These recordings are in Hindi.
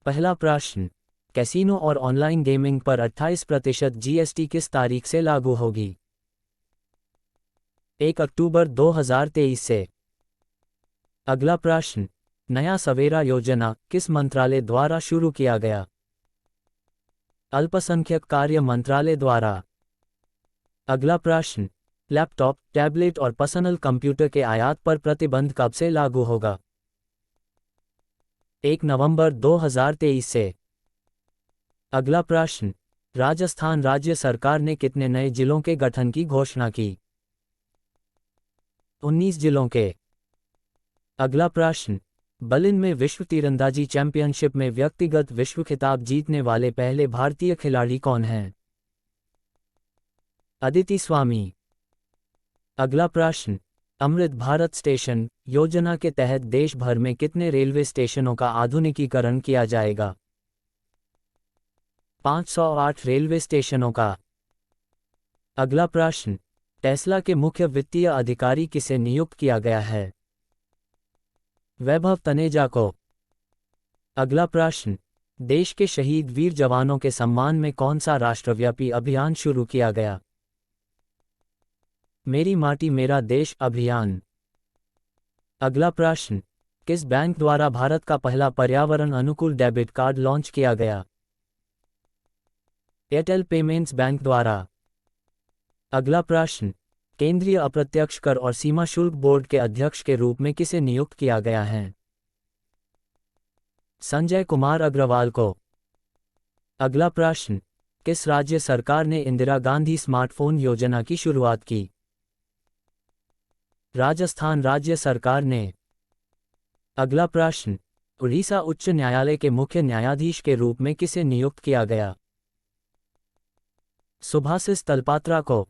पहला प्रश्न, कैसीनो और ऑनलाइन गेमिंग पर 28% जीएसटी किस तारीख से लागू होगी? 1 अक्टूबर 2023 से। अगला प्रश्न, नया सवेरा योजना किस मंत्रालय द्वारा शुरू किया गया? अल्पसंख्यक कार्य मंत्रालय द्वारा। अगला प्रश्न, लैपटॉप, टैबलेट और पर्सनल कंप्यूटर के आयात पर प्रतिबंध कब से लागू होगा? 1 नवंबर 2023 से। अगला प्रश्न, राजस्थान राज्य सरकार ने कितने नए जिलों के गठन की घोषणा की? 19 जिलों के। अगला प्रश्न, बर्लिन में विश्व तीरंदाजी चैंपियनशिप में व्यक्तिगत विश्व खिताब जीतने वाले पहले भारतीय खिलाड़ी कौन हैं? अदिति स्वामी। अगला प्रश्न, अमृत भारत स्टेशन योजना के तहत देश भर में कितने रेलवे स्टेशनों का आधुनिकीकरण किया जाएगा? 508 रेलवे स्टेशनों का। अगला प्रश्न, टेस्ला के मुख्य वित्तीय अधिकारी किसे नियुक्त किया गया है? वैभव तनेजा को। अगला प्रश्न, देश के शहीद वीर जवानों के सम्मान में कौन सा राष्ट्रव्यापी अभियान शुरू किया गया? मेरी माटी मेरा देश अभियान। अगला प्रश्न, किस बैंक द्वारा भारत का पहला पर्यावरण अनुकूल डेबिट कार्ड लॉन्च किया गया? एयरटेल पेमेंट्स बैंक द्वारा। अगला प्रश्न, केंद्रीय अप्रत्यक्ष कर और सीमा शुल्क बोर्ड के अध्यक्ष के रूप में किसे नियुक्त किया गया है? संजय कुमार अग्रवाल को। अगला प्रश्न, किस राज्य सरकार ने इंदिरा गांधी स्मार्टफोन योजना की शुरुआत की? राजस्थान राज्य सरकार ने। अगला प्रश्न, उड़ीसा उच्च न्यायालय के मुख्य न्यायाधीश के रूप में किसे नियुक्त किया गया? सुभाषिस तलपात्रा को।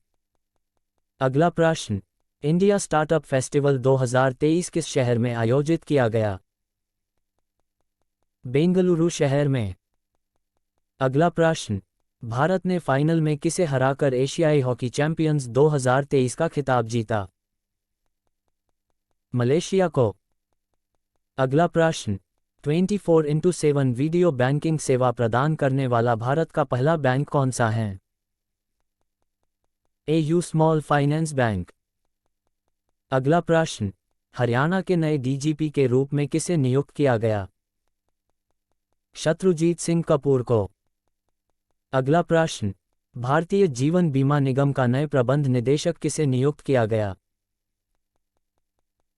अगला प्रश्न, इंडिया स्टार्टअप फेस्टिवल 2023 किस शहर में आयोजित किया गया? बेंगलुरु शहर में। अगला प्रश्न, भारत ने फाइनल में किसे हराकर एशियाई हॉकी चैंपियंस 2023 का खिताब जीता? मलेशिया को। अगला प्रश्न, 24x7 वीडियो बैंकिंग सेवा प्रदान करने वाला भारत का पहला बैंक कौन सा है? AU small finance bank. अगला प्रश्न, हरियाणा के नए डीजीपी के रूप में किसे नियुक्त किया गया? शत्रुजीत सिंह कपूर को। अगला प्रश्न, भारतीय जीवन बीमा निगम का नए प्रबंध निदेशक किसे नियुक्त किया गया?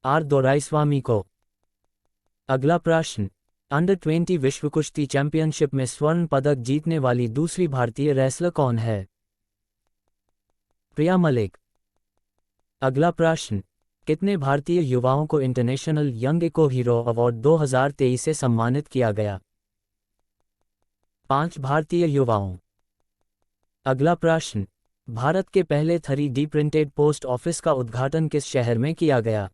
आर दोराईस्वामी को। अगला प्रश्न, अंडर 20 विश्व कुश्ती चैंपियनशिप में स्वर्ण पदक जीतने वाली दूसरी भारतीय रेसलर कौन है? प्रिया मलिक। अगला प्रश्न, कितने भारतीय युवाओं को international young eco hero award 2023 से सम्मानित किया गया? 5 भारतीय युवाओं। अगला प्रश्न, भारत के पहले 3D प्रिंटेड पोस्ट ऑफिस का उद्घाटन किस शहर में किया गया?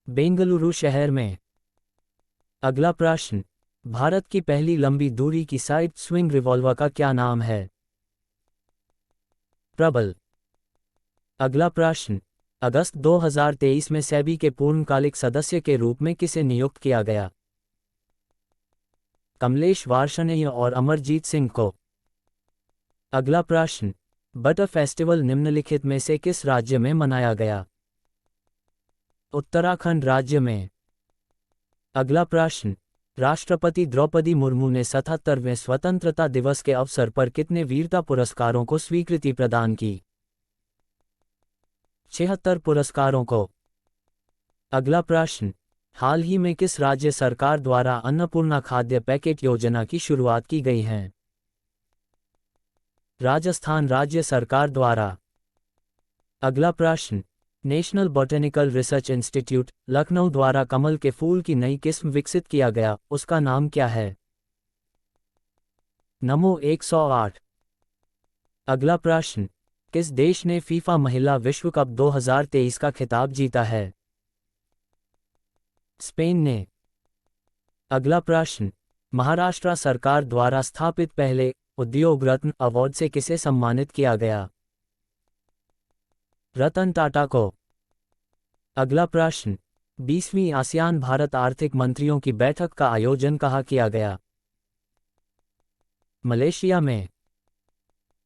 बेंगलुरु शहर में। अगला प्रश्न, भारत की पहली लंबी दूरी की साइड स्विंग रिवॉल्वर का क्या नाम है? प्रबल। अगला प्रश्न, अगस्त 2023 में सेबी के पूर्णकालिक सदस्य के रूप में किसे नियुक्त किया गया? कमलेश वार्ष्णेय और अमरजीत सिंह को। अगला प्रश्न, बटर फेस्टिवल निम्नलिखित में से किस राज्य में मनाया गया? उत्तराखंड राज्य में। अगला प्रश्न, राष्ट्रपति द्रौपदी मुर्मू ने 77वें स्वतंत्रता दिवस के अवसर पर कितने वीरता पुरस्कारों को स्वीकृति प्रदान की? 76 पुरस्कारों को। अगला प्रश्न, हाल ही में किस राज्य सरकार द्वारा अन्नपूर्णा खाद्य पैकेट योजना की शुरुआत की गई है? राजस्थान राज्य सरकार द्वारा। अगला प्रश्न, national botanical research institute Lucknow द्वारा कमल के फूल की नई किस्म विकसित किया गया, उसका नाम क्या है? नमो 108। अगला प्रश्न, किस देश ने फीफा महिला विश्व कप 2023 का खिताब जीता है? स्पेन ने। अगला प्रश्न, महाराष्ट्र सरकार द्वारा स्थापित पहले उद्योग रत्न अवार्ड से किसे सम्मानित किया गया? रतन टाटा को। अगला प्रश्न, 20वीं आसियान भारत आर्थिक मंत्रियों की बैठक का आयोजन कहाँ किया गया? मलेशिया में।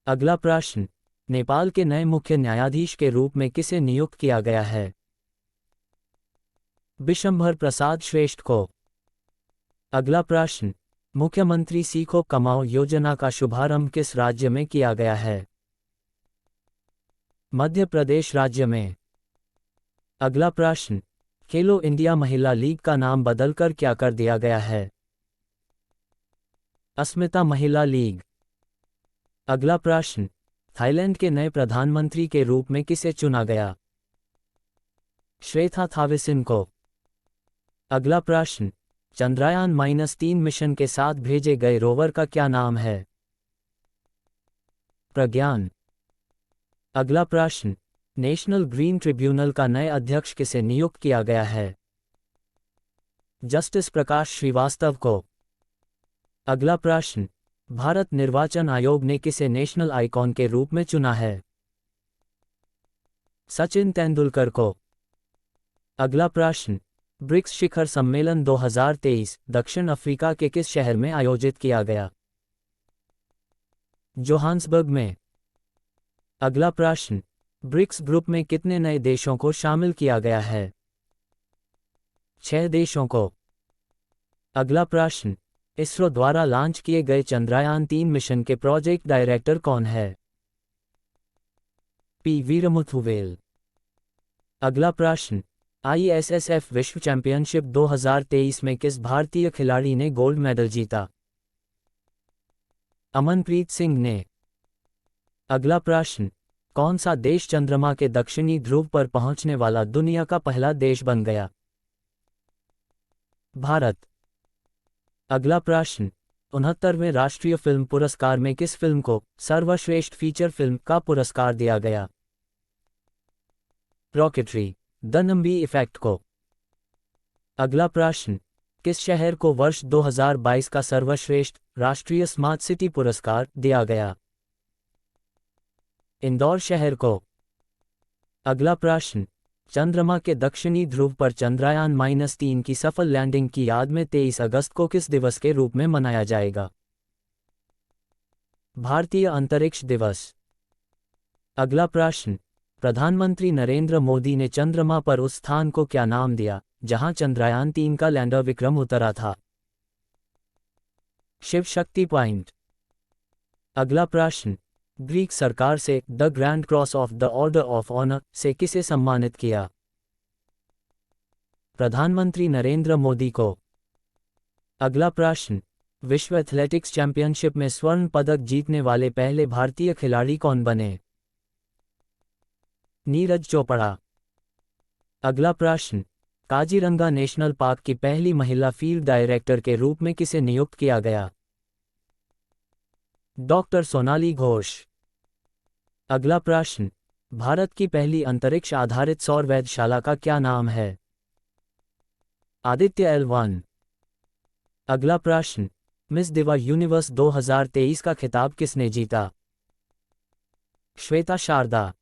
अगला प्रश्न, नेपाल के नए मुख्य न्यायाधीश के रूप में किसे नियुक्त किया गया है? बिशंभर प्रसाद श्रेष्ठ को। अगला प्रश्न, मुख्यमंत्री सीखो कमाओ योजना का शुभारंभ किस राज्य में किया गया है? मध्य प्रदेश राज्य में। अगला प्रश्न, खेलो इंडिया महिला लीग का नाम बदलकर क्या कर दिया गया है? अस्मिता महिला लीग। अगला प्रश्न, थाईलैंड के नए प्रधानमंत्री के रूप में किसे चुना गया? श्वेता थाविसिन को। अगला प्रश्न, चंद्रयान-3 मिशन के साथ भेजे गए रोवर का क्या नाम है? प्रज्ञान। अगला प्रश्न, नेशनल ग्रीन ट्रिब्यूनल का नए अध्यक्ष किसे नियुक्त किया गया है? जस्टिस प्रकाश श्रीवास्तव को। अगला प्रश्न, भारत निर्वाचन आयोग ने किसे नेशनल आइकॉन के रूप में चुना है? सचिन तेंदुलकर को। अगला प्रश्न, ब्रिक्स शिखर सम्मेलन 2023 दक्षिण अफ्रीका के किस शहर में आयोजित किया गया? जोहान्सबर्ग में। अगला प्रश्न, ब्रिक्स ग्रुप में कितने नए देशों को शामिल किया गया है? 6 देशों को। अगला प्रश्न, इसरो द्वारा लॉन्च किए गए चंद्रयान-3 मिशन के प्रोजेक्ट डायरेक्टर कौन है? पी वीरमुथुवेल। अगला प्रश्न, ISSF विश्व चैंपियनशिप 2023 में किस भारतीय खिलाड़ी ने गोल्ड मेडल जीता? अमनप्रीत सिंह ने। अगला प्रश्न, कौन सा देश चंद्रमा के दक्षिणी ध्रुव पर पहुंचने वाला दुनिया का पहला देश बन गया? भारत। अगला प्रश्न, 69वें राष्ट्रीय फिल्म पुरस्कार में किस फिल्म को सर्वश्रेष्ठ फीचर फिल्म का पुरस्कार दिया गया? रॉकेटरी द नंबी इफेक्ट को। अगला प्रश्न, किस शहर को वर्ष 2022 का सर्वश्रेष्ठ राष्ट्रीय स्मार्ट सिटी पुरस्कार दिया गया? इंदौर शहर को। अगला प्रश्न, चंद्रमा के दक्षिणी ध्रुव पर चंद्रयान-3 की सफल लैंडिंग की याद में 23 अगस्त को किस दिवस के रूप में मनाया जाएगा? भारतीय अंतरिक्ष दिवस। अगला प्रश्न, प्रधानमंत्री नरेंद्र मोदी ने चंद्रमा पर उस स्थान को क्या नाम दिया जहां चंद्रयान-3 का लैंडर विक्रम उतरा था? शिव शक्ति पॉइंट। अगला प्रश्न, ग्रीक सरकार से the grand cross of the order of honour से किसे सम्मानित किया? प्रधानमंत्री नरेंद्र मोदी को। अगला प्रश्न, विश्व एथलेटिक्स चैंपियनशिप में स्वर्ण पदक जीतने वाले पहले भारतीय खिलाड़ी कौन बने? नीरज चोपड़ा। अगला प्रश्न, काजीरंगा नेशनल पार्क की पहली महिला फील्ड डायरेक्टर के रूप में किसे नियुक्त किया गया? डॉक्टर सोनाली घोष। अगला प्रश्न, भारत की पहली अंतरिक्ष आधारित सौर वेधशाला का क्या नाम है? आदित्य L1। अगला प्रश्न, मिस दिवा यूनिवर्स 2023 का खिताब किसने जीता? श्वेता शारदा।